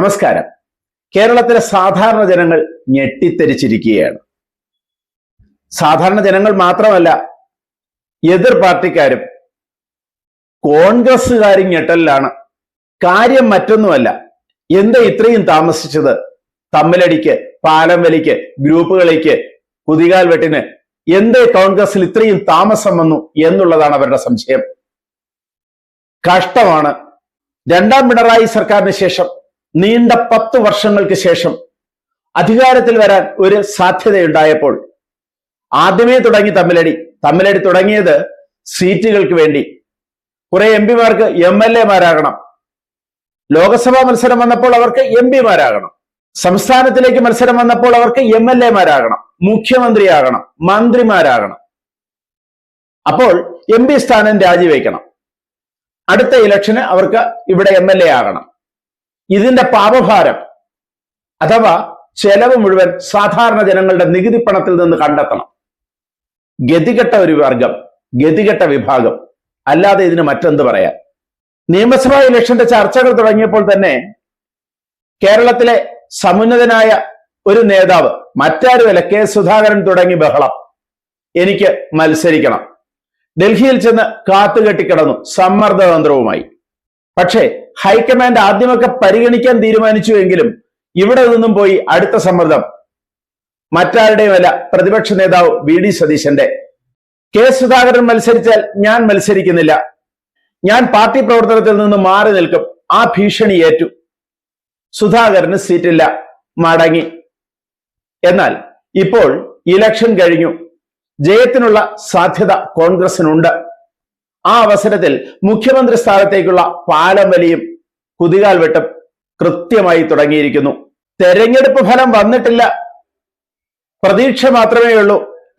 നമസ്കാരം. കേരളത്തിലെ സാധാരണ ജനങ്ങൾ ഞെട്ടിത്തെരിച്ചിരിക്കുകയാണ്. സാധാരണ ജനങ്ങൾ മാത്രമല്ല, എതിർ പാർട്ടിക്കാരും കോൺഗ്രസ്സുകാരും ഞെട്ടലിലാണ്. കാര്യം മറ്റൊന്നുമല്ല, എന്താ ഇത്രയും താമസിച്ചത്? തമ്മിലടിക്ക്, പാലം വലിക്ക്, ഗ്രൂപ്പുകളിലേക്ക്, കുതികാൽ വെട്ടിന് എന്തേ കോൺഗ്രസിൽ ഇത്രയും താമസം വന്നു എന്നുള്ളതാണ് അവരുടെ സംശയം. കഷ്ടമാണ്. രണ്ടാം പിണറായി സർക്കാരിന് ശേഷം നീണ്ട 10 വർഷങ്ങൾക്ക് ശേഷം അധികാരത്തിൽ വരാൻ ഒരു സാധ്യതയുണ്ടായപ്പോൾ ആദ്യമേ തുടങ്ങി തമ്മിലടി തുടങ്ങിയത് സീറ്റുകൾക്ക് വേണ്ടി. കുറെ എംപിമാർക്ക് MLA-മാരാകണം. ലോകസഭാ മത്സരം വന്നപ്പോൾ അവർക്ക് MP-മാരാകണം. സംസ്ഥാനത്തിലേക്ക് മത്സരം വന്നപ്പോൾ അവർക്ക് MLA-മാരാകണം, മുഖ്യമന്ത്രിയാകണം, മന്ത്രിമാരാകണം. അപ്പോൾ MP സ്ഥാനം രാജിവെക്കണം. അടുത്ത ഇലക്ഷന് അവർക്ക് ഇവിടെ MLA ആകണം. ഇതിന്റെ പാപഭാരം അഥവാ ചെലവ് മുഴുവൻ സാധാരണ ജനങ്ങളുടെ നികുതി പണത്തിൽ നിന്ന് കണ്ടെത്തണം. ഗതികെട്ട ഒരു വർഗം, ഗതികെട്ട വിഭാഗം, അല്ലാതെ ഇതിന് മറ്റെന്ത് പറയാൻ? നിയമസഭാ ഇലക്ഷന്റെ ചർച്ചകൾ തുടങ്ങിയപ്പോൾ തന്നെ കേരളത്തിലെ സമുന്നതനായ ഒരു നേതാവ്, മറ്റാരുമല്ല, K. സുധാകരൻ തുടങ്ങി ബഹളം. എനിക്ക് മത്സരിക്കണം. ഡൽഹിയിൽ ചെന്ന് കാത്തുകെട്ടിക്കിടന്നു സമ്മർദ്ദതന്ത്രവുമായി. പക്ഷേ ഹൈക്കമാൻഡ് ആദ്യമൊക്കെ പരിഗണിക്കാൻ തീരുമാനിച്ചുവെങ്കിലും ഇവിടെ നിന്നും പോയി അടുത്ത സമ്മർദ്ദം മറ്റാരുടെയുമല്ല, പ്രതിപക്ഷ നേതാവ് VD സതീശന്റെ. K. സുധാകരൻ മത്സരിച്ചാൽ ഞാൻ മത്സരിക്കുന്നില്ല, ഞാൻ പാർട്ടി പ്രവർത്തനത്തിൽ നിന്ന് മാറി നിൽക്കും, ആ ഭീഷണി ഏറ്റു. സുധാകരന് സീറ്റില്ല, മടങ്ങി. എന്നാൽ ഇപ്പോൾ ഇലക്ഷൻ കഴിഞ്ഞു, ജയത്തിനുള്ള സാധ്യത കോൺഗ്രസിനുണ്ട്. ആ അവസരത്തിൽ മുഖ്യമന്ത്രി സ്ഥാനത്തേക്കുള്ള പാലം വലിയും കുതികാൽ വെട്ടും കൃത്യമായി തുടങ്ങിയിരിക്കുന്നു. തെരഞ്ഞെടുപ്പ് ഫലം വന്നിട്ടില്ല, പ്രതീക്ഷ മാത്രമേ ഉള്ളൂ.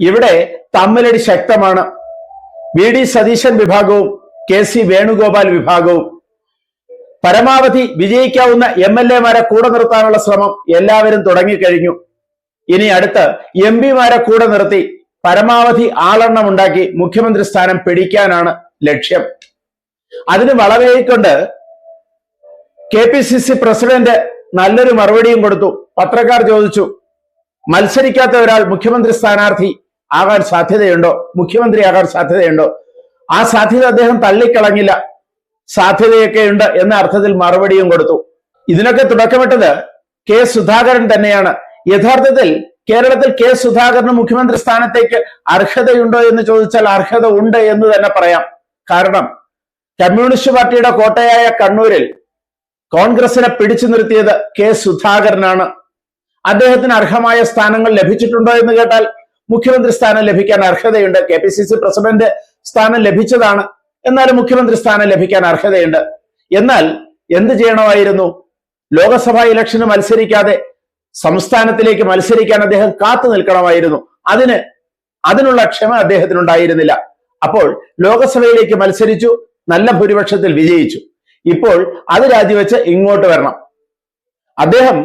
ഇവിടെ തമ്മിലടി ശക്തമാണ്. VD സതീശൻ വിഭാഗവും KC വേണുഗോപാൽ വിഭാഗവും. പരമാവധി വിജയിക്കാവുന്ന MLA-മാരെ കൂടെ നിർത്താനുള്ള ശ്രമം എല്ലാവരും തുടങ്ങിക്കഴിഞ്ഞു. ഇനി അടുത്ത് MP-മാരെ കൂടെ നിർത്തി പരമാവധി ആളെണ്ണം ഉണ്ടാക്കി മുഖ്യമന്ത്രി സ്ഥാനം പിടിക്കാനാണ് ലക്ഷ്യം. അതിന് വളവേയിക്കൊണ്ട് KPCC പ്രസിഡന്റ് നല്ലൊരു മറുപടിയും കൊടുത്തു. പത്രക്കാർ ചോദിച്ചു, മത്സരിക്കാത്ത ഒരാൾ മുഖ്യമന്ത്രി സ്ഥാനാർത്ഥി ആകാൻ സാധ്യതയുണ്ടോ, മുഖ്യമന്ത്രിയാകാൻ സാധ്യതയുണ്ടോ? ആ സാധ്യത അദ്ദേഹം തള്ളിക്കളഞ്ഞില്ല. സാധ്യതയൊക്കെ ഉണ്ട് എന്ന അർത്ഥത്തിൽ മറുപടിയും കൊടുത്തു. ഇതിനൊക്കെ തുടക്കമിട്ടത് K. സുധാകരൻ തന്നെയാണ്. യഥാർത്ഥത്തിൽ കേരളത്തിൽ K. സുധാകരന് മുഖ്യമന്ത്രി സ്ഥാനത്തേക്ക് അർഹതയുണ്ടോ എന്ന് ചോദിച്ചാൽ അർഹത ഉണ്ട് എന്ന് തന്നെ പറയാം. കാരണം കമ്മ്യൂണിസ്റ്റ് പാർട്ടിയുടെ കോട്ടയായ കണ്ണൂരിൽ കോൺഗ്രസിനെ പിടിച്ചു നിർത്തിയത് K. സുധാകരനാണ്. അദ്ദേഹത്തിന് അർഹമായ സ്ഥാനങ്ങൾ ലഭിച്ചിട്ടുണ്ടോ എന്ന് കേട്ടാൽ മുഖ്യമന്ത്രി സ്ഥാനം ലഭിക്കാൻ അർഹതയുണ്ട്. KPCC പ്രസിഡന്റ് സ്ഥാനം ലഭിച്ചതാണ്, എന്നാലും മുഖ്യമന്ത്രി സ്ഥാനം ലഭിക്കാൻ അർഹതയുണ്ട്. എന്നാൽ എന്ത് ചെയ്യണമായിരുന്നു? ലോകസഭാ ഇലക്ഷന് മത്സരിക്കാതെ സംസ്ഥാനത്തിലേക്ക് മത്സരിക്കാൻ അദ്ദേഹം കാത്തു നിൽക്കണമായിരുന്നു. അതിനുള്ള ക്ഷമ അദ്ദേഹത്തിനുണ്ടായിരുന്നില്ല. അപ്പോൾ ലോകസഭയിലേക്ക് മത്സരിച്ചു, നല്ല ഭൂരിപക്ഷത്തിൽ വിജയിച്ചു. ഇപ്പോൾ അത് രാജിവെച്ച് ഇങ്ങോട്ട് വരണം. അദ്ദേഹം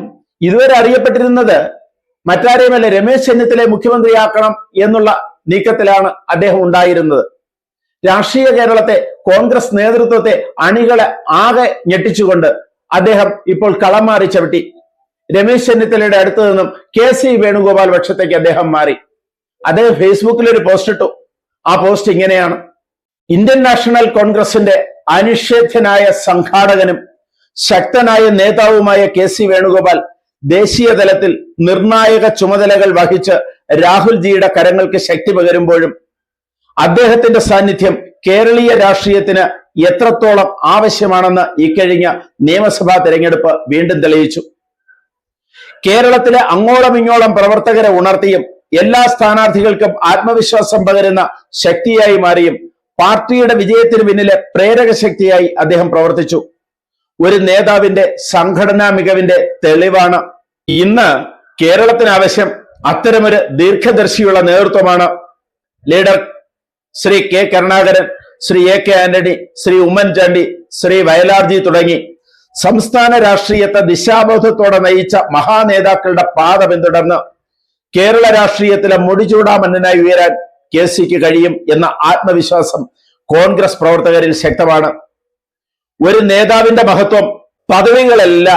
ഇതുവരെ അറിയപ്പെട്ടിരുന്നത് മറ്റാരെയുമല്ല, രമേശ് ചെന്നിത്തലയെ മുഖ്യമന്ത്രിയാക്കണം എന്നുള്ള നീക്കത്തിലാണ് അദ്ദേഹം ഉണ്ടായിരുന്നത്. രാഷ്ട്രീയ കേരളത്തെ, കോൺഗ്രസ് നേതൃത്വത്തെ, അണികളെ ആകെ ഞെട്ടിച്ചുകൊണ്ട് അദ്ദേഹം ഇപ്പോൾ കളം മാറി ചവിട്ടി. രമേശ് ചെന്നിത്തലയുടെ അടുത്ത് നിന്നും KC വേണുഗോപാൽ പക്ഷത്തേക്ക് അദ്ദേഹം മാറി. അദ്ദേഹം ഫേസ്ബുക്കിൽ ഒരു പോസ്റ്റ് ഇട്ടു. ആ പോസ്റ്റ് ഇങ്ങനെയാണ്: ഇന്ത്യൻ നാഷണൽ കോൺഗ്രസിന്റെ അനിഷേധ്യനായ സംഘാടകനും ശക്തനായ നേതാവുമായ KC വേണുഗോപാൽ ദേശീയ തലത്തിൽ നിർണായക ചുമതലകൾ വഹിച്ച് രാഹുൽജിയുടെ കരങ്ങൾക്ക് ശക്തി പകരുമ്പോഴും അദ്ദേഹത്തിന്റെ സാന്നിധ്യം കേരളീയ രാഷ്ട്രീയത്തിന് എത്രത്തോളം ആവശ്യമാണെന്ന് ഇക്കഴിഞ്ഞ നിയമസഭാ തെരഞ്ഞെടുപ്പ് വീണ്ടും തെളിയിച്ചു. കേരളത്തിലെ അങ്ങോളം ഇങ്ങോളം പ്രവർത്തകരെ ഉണർത്തിയും എല്ലാ സ്ഥാനാർത്ഥികൾക്കും ആത്മവിശ്വാസം പകരുന്ന ശക്തിയായി മാറിയും പാർട്ടിയുടെ വിജയത്തിന് പിന്നിലെ പ്രേരക ശക്തിയായി അദ്ദേഹം പ്രവർത്തിച്ചു. ഒരു നേതാവിന്റെ സംഘടനാ മികവിന്റെ തെളിവാണ്. ഇന്ന് കേരളത്തിന് ആവശ്യം അത്തരമൊരു ദീർഘദർശിയുള്ള നേതൃത്വമാണ്. Leader Shri K. Karunakaran, Shri AK Antony, Shri Oommen Chandy, Shri Vayalar ji തുടങ്ങി സംസ്ഥാന രാഷ്ട്രീയത്തെ ദിശാബോധത്തോടെ നയിച്ച മഹാനേതാക്കളുടെ പാത പിന്തുടർന്ന് കേരള രാഷ്ട്രീയത്തിലെ മുടിചൂടാമന്നനായി ഉയരാൻ KCക്ക് കഴിയും എന്ന ആത്മവിശ്വാസം കോൺഗ്രസ് പ്രവർത്തകരിൽ ശക്തമാണ്. ഒരു നേതാവിന്റെ മഹത്വം പദവികളല്ല,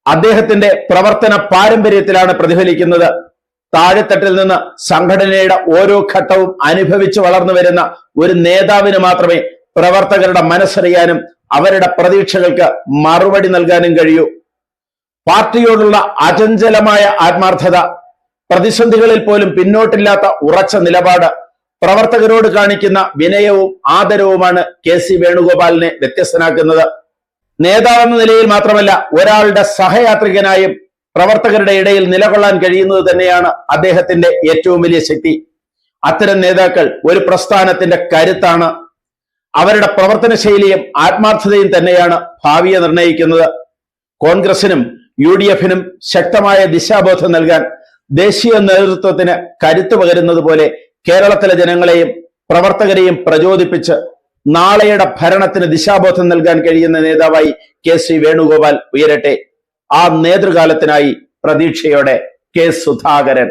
അദ്ദേഹത്തിന്റെ പ്രവർത്തന പാരമ്പര്യത്തിലാണ് പ്രതിഫലിക്കുന്നത്. താഴെത്തട്ടിൽ നിന്ന് സംഘടനയുടെ ഓരോ ഘട്ടവും അനുഭവിച്ചു വളർന്നു വരുന്ന ഒരു നേതാവിന് മാത്രമേ പ്രവർത്തകരുടെ മനസ്സറിയാനും അവരുടെ പ്രതീക്ഷകൾക്ക് മറുപടി നൽകാനും കഴിയൂ. പാർട്ടിയോടുള്ള അചഞ്ചലമായ ആത്മാർത്ഥത, പ്രതിസന്ധികളിൽ പോലും പിന്നോട്ടില്ലാത്ത ഉറച്ച നിലപാട്, പ്രവർത്തകരോട് കാണിക്കുന്ന വിനയവും ആദരവുമാണ് KC വേണുഗോപാലിനെ വ്യത്യസ്തനാക്കുന്നത്. നേതാവെന്ന നിലയിൽ മാത്രമല്ല, ഒരാളുടെ സഹയാത്രികനായും പ്രവർത്തകരുടെ ഇടയിൽ നിലകൊള്ളാൻ കഴിയുന്നത് തന്നെയാണ് അദ്ദേഹത്തിന്റെ ഏറ്റവും വലിയ ശക്തി. അത്തരം നേതാക്കൾ ഒരു പ്രസ്ഥാനത്തിന്റെ കരുത്താണ്. അവരുടെ പ്രവർത്തന ശൈലിയും ആത്മാർത്ഥതയും തന്നെയാണ് ഭാവിയെ നിർണ്ണയിക്കുന്നത്. കോൺഗ്രസിനും UDF-നും ശക്തമായ ദിശാബോധം നൽകാൻ ദേശീയ നേതൃത്വത്തിന് കരുത്തു പകരുന്നത് പോലെ കേരളത്തിലെ ജനങ്ങളെയും പ്രവർത്തകരെയും പ്രചോദിപ്പിച്ച് നാളെയുടെ ഭരണത്തിന് ദിശാബോധം നൽകാൻ കഴിയുന്ന നേതാവായി KC വേണുഗോപാൽ ഉയരട്ടെ. ആ നേതൃകാലത്തിനായി പ്രതീക്ഷയോടെ K. സുധാകരൻ.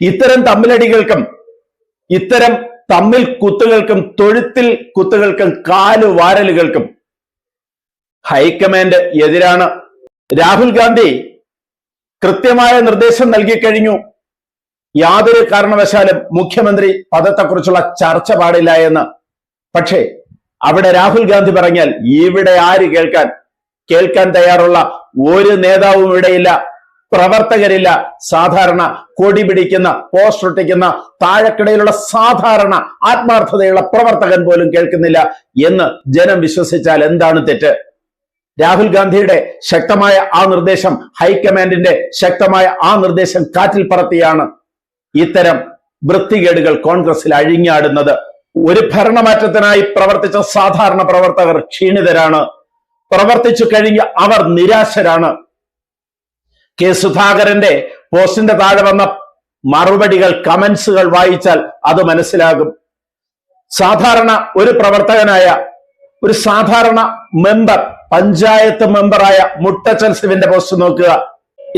ഇത്തരം തമ്മിലടികൾക്കും ഇത്തരം തമ്മിൽ കുത്തുകൾക്കും തൊഴുത്തിൽ കുത്തുകൾക്കും കാലുവാരലുകൾക്കും ഹൈക്കമാൻഡ് എതിരാണ്. രാഹുൽ ഗാന്ധി കൃത്യമായ നിർദ്ദേശം നൽകിക്കഴിഞ്ഞു. യാതൊരു കാരണവശാലും മുഖ്യമന്ത്രി പദത്തെക്കുറിച്ചുള്ള ചർച്ച പാടില്ല എന്ന്. പക്ഷേ അവിടെ രാഹുൽ ഗാന്ധി പറഞ്ഞാൽ ഇവിടെ ആര് കേൾക്കാൻ തയ്യാറുള്ള ഒരു നേതാവും ഇവിടെയില്ല, പ്രവർത്തകരില്ല. സാധാരണ കൊടി പിടിക്കുന്ന, പോസ്റ്റർ ഒട്ടിക്കുന്ന, താഴെക്കിടയിലുള്ള സാധാരണ ആത്മാർത്ഥതയുള്ള പ്രവർത്തകൻ പോലും കേൾക്കുന്നില്ല എന്ന് ജനം വിശ്വസിച്ചാൽ എന്താണ് തെറ്റ്? രാഹുൽ ഗാന്ധിയുടെ ശക്തമായ ആ നിർദ്ദേശം, ഹൈക്കമാൻഡിന്റെ ശക്തമായ ആ നിർദ്ദേശം കാറ്റിൽ പറത്തിയാണ് ഇത്തരം വൃത്തികേടുകൾ കോൺഗ്രസിൽ അഴിഞ്ഞാടുന്നത്. ഒരു ഭരണമാറ്റത്തിനായി പ്രവർത്തിച്ച സാധാരണ പ്രവർത്തകർ ക്ഷീണിതരാണ്. പ്രവർത്തിച്ചു കഴിഞ്ഞ് അവർ നിരാശരാണ്. K. സുധാകരന്റെ പോസ്റ്റിന്റെ താഴെ വന്ന മറുപടികൾ, കമന്റ്സുകൾ വായിച്ചാൽ അത് മനസ്സിലാകും. സാധാരണ ഒരു പ്രവർത്തകനായ ഒരു സാധാരണ മെമ്പർ, പഞ്ചായത്ത് മെമ്പറായ മുട്ടച്ചൽ ശിവന്റെ പോസ്റ്റ് നോക്കുക.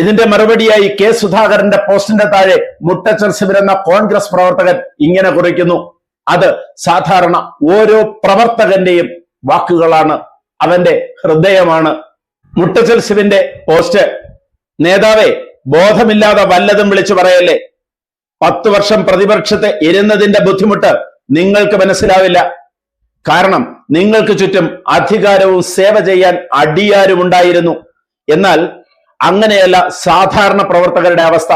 ഇതിന്റെ മറുപടിയായി K. സുധാകരന്റെ പോസ്റ്റിന്റെ താഴെ മുട്ടച്ചൽ ശിവൻ എന്ന കോൺഗ്രസ് പ്രവർത്തകൻ ഇങ്ങനെ കുറിക്കുന്നു. അത് സാധാരണ ഓരോ പ്രവർത്തകന്റെയും വാക്കുകളാണ്, അവന്റെ ഹൃദയമാണ്. മുട്ടച്ചൽ ശിവന്റെ പോസ്റ്റ്: നേതാവേ, ബോധമില്ലാതെ വല്ലതും വിളിച്ചു പറയല്ലേ. 10 വർഷം പ്രതിപക്ഷത്തെ ഇരുന്നതിന്റെ ബുദ്ധിമുട്ട് നിങ്ങൾക്ക് മനസ്സിലാവില്ല. കാരണം നിങ്ങൾക്ക് ചുറ്റും അധികാരവും സേവ ചെയ്യാൻ അടിയാരും ഉണ്ടായിരുന്നു. എന്നാൽ അങ്ങനെയല്ല സാധാരണ പ്രവർത്തകരുടെ അവസ്ഥ.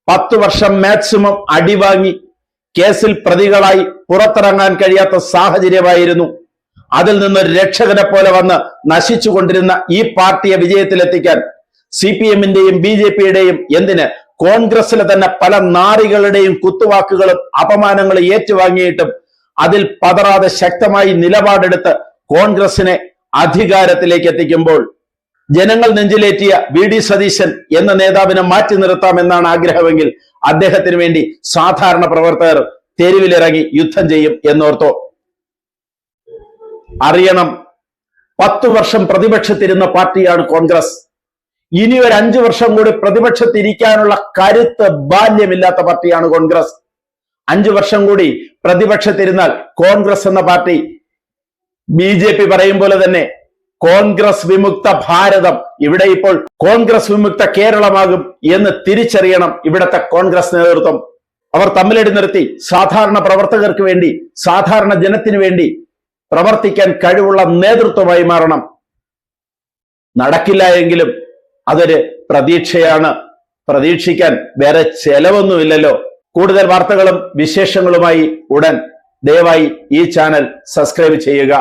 10 വർഷം മാക്സിമം അടിവാങ്ങി കേസിൽ പ്രതികളായി പുറത്തിറങ്ങാൻ കഴിയാത്ത സാഹചര്യമായിരുന്നു. അതിൽ നിന്ന് രക്ഷകനെ പോലെ വന്ന് നശിച്ചുകൊണ്ടിരുന്ന ഈ പാർട്ടിയെ വിജയത്തിലെത്തിക്കാൻ CPM-ന്റെയും BJP-യുടെയും, എന്തിന് കോൺഗ്രസിലെ തന്നെ പല നാറികളുടെയും കുത്തുവാക്കുകളും അപമാനങ്ങളും ഏറ്റുവാങ്ങിയിട്ടും അതിൽ പതറാതെ ശക്തമായി നിലപാടെടുത്ത് കോൺഗ്രസിനെ അധികാരത്തിലേക്ക് എത്തിക്കുമ്പോൾ ജനങ്ങൾ നെഞ്ചിലേറ്റിയ VD സതീശൻ എന്ന നേതാവിനെ മാറ്റി നിർത്താമെന്നാണ് ആഗ്രഹമെങ്കിൽ അദ്ദേഹത്തിന് വേണ്ടി സാധാരണ പ്രവർത്തകർ തെരുവിലിറങ്ങി യുദ്ധം ചെയ്യും എന്നോർത്തോ. അറിയണം, 10 വർഷം പ്രതിപക്ഷത്തിരുന്ന പാർട്ടിയാണ് കോൺഗ്രസ്. ഇനി ഒരു 5 വർഷം കൂടി പ്രതിപക്ഷത്തിരിക്കാനുള്ള കരുത്ത്, ബാല്യമില്ലാത്ത പാർട്ടിയാണ് കോൺഗ്രസ്. 5 വർഷം കൂടി പ്രതിപക്ഷത്തിരുന്നാൽ കോൺഗ്രസ് എന്ന പാർട്ടി, BJP പറയും പോലെ തന്നെ കോൺഗ്രസ് വിമുക്ത ഭാരതം, ഇവിടെ ഇപ്പോൾ കോൺഗ്രസ് വിമുക്ത കേരളമാകും എന്ന് തിരിച്ചറിയണം ഇവിടത്തെ കോൺഗ്രസ് നേതൃത്വം. അവർ തമ്മിലടി നിർത്തി സാധാരണ പ്രവർത്തകർക്ക് വേണ്ടി, സാധാരണ ജനത്തിനു വേണ്ടി പ്രവർത്തിക്കാൻ കഴിവുള്ള നേതൃത്വമായി മാറണം. നടക്കില്ല എങ്കിലും അതൊരു പ്രതീക്ഷയാണ്. പ്രതീക്ഷിക്കാൻ വേറെ ചെലവൊന്നുമില്ലല്ലോ. കൂടുതൽ വാർത്തകളും വിശേഷങ്ങളുമായി ഉടൻ ദയവായി ഈ ചാനൽ സബ്സ്ക്രൈബ് ചെയ്യുക.